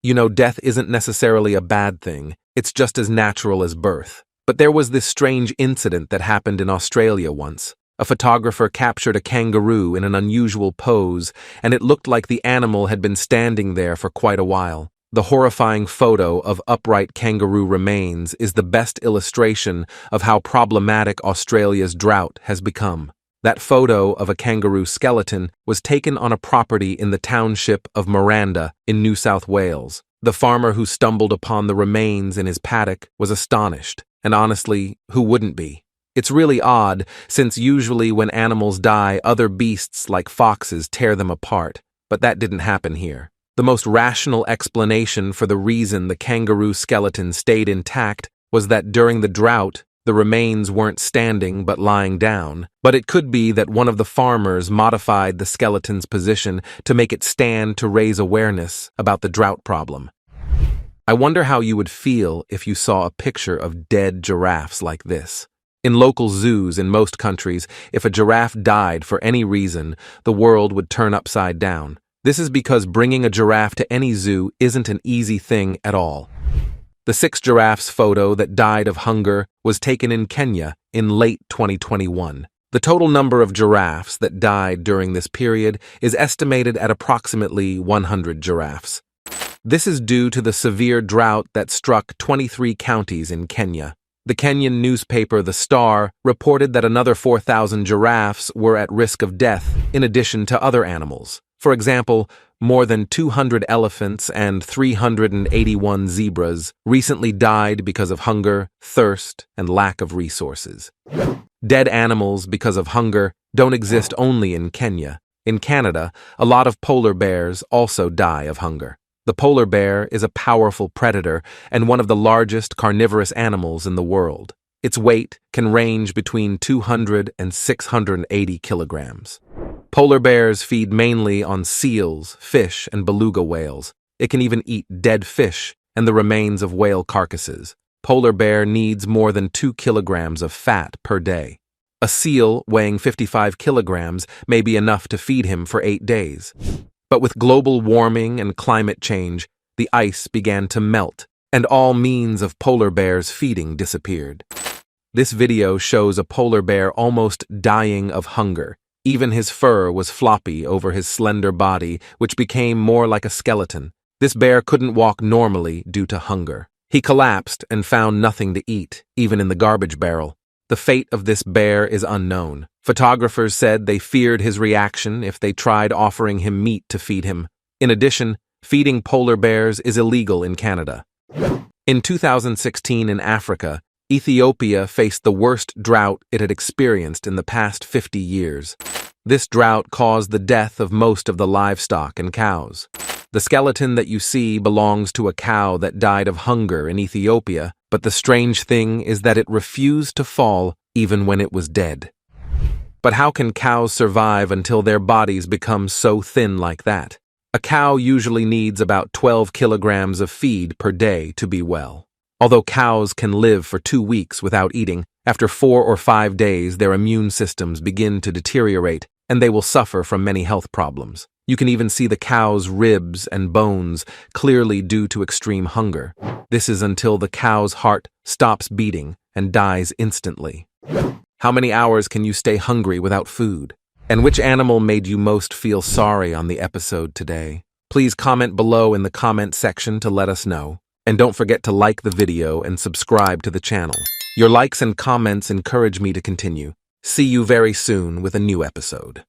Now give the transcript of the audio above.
You know, death isn't necessarily a bad thing, it's just as natural as birth. But there was this strange incident that happened in Australia once. A photographer captured a kangaroo in an unusual pose, and it looked like the animal had been standing there for quite a while. The horrifying photo of upright kangaroo remains is the best illustration of how problematic Australia's drought has become. That photo of a kangaroo skeleton was taken on a property in the township of Miranda in New South Wales. The farmer who stumbled upon the remains in his paddock was astonished, and honestly, who wouldn't be? It's really odd, since usually when animals die, other beasts like foxes tear them apart, but that didn't happen here. The most rational explanation for the reason the kangaroo skeleton stayed intact was that during the drought, the remains weren't standing but lying down, but it could be that one of the farmers modified the skeleton's position to make it stand to raise awareness about the drought problem. I wonder how you would feel if you saw a picture of dead giraffes like this. In local zoos in most countries, if a giraffe died for any reason, the world would turn upside down. This is because bringing a giraffe to any zoo isn't an easy thing at all. The 6 giraffes photo that died of hunger was taken in Kenya in late 2021. The total number of giraffes that died during this period is estimated at approximately 100 giraffes. This is due to the severe drought that struck 23 counties in Kenya. The Kenyan newspaper The Star reported that another 4,000 giraffes were at risk of death, in addition to other animals. For example, more than 200 elephants and 381 zebras recently died because of hunger, thirst, and lack of resources. Dead animals because of hunger don't exist only in Kenya. In Canada, a lot of polar bears also die of hunger. The polar bear is a powerful predator and one of the largest carnivorous animals in the world. Its weight can range between 200 and 680 kilograms. Polar bears feed mainly on seals, fish, and beluga whales. It can even eat dead fish and the remains of whale carcasses. Polar bear needs more than 2 kilograms of fat per day. A seal weighing 55 kilograms may be enough to feed him for 8 days. But with global warming and climate change, the ice began to melt, and all means of polar bears feeding disappeared. This video shows a polar bear almost dying of hunger. Even his fur was floppy over his slender body, which became more like a skeleton. This bear couldn't walk normally due to hunger. He collapsed and found nothing to eat, even in the garbage barrel. The fate of this bear is unknown. Photographers said they feared his reaction if they tried offering him meat to feed him. In addition, feeding polar bears is illegal in Canada. In 2016 in Africa, Ethiopia faced the worst drought it had experienced in the past 50 years. This drought caused the death of most of the livestock and cows. The skeleton that you see belongs to a cow that died of hunger in Ethiopia, but the strange thing is that it refused to fall even when it was dead. But how can cows survive until their bodies become so thin like that? A cow usually needs about 12 kilograms of feed per day to be well. Although cows can live for 2 weeks without eating, after 4 or 5 days their immune systems begin to deteriorate, and they will suffer from many health problems. You can even see the cow's ribs and bones, clearly due to extreme hunger. This is until the cow's heart stops beating and dies instantly. How many hours can you stay hungry without food? And which animal made you most feel sorry on the episode today? Please comment below in the comment section to let us know. And don't forget to like the video and subscribe to the channel. Your likes and comments encourage me to continue. See you very soon with a new episode.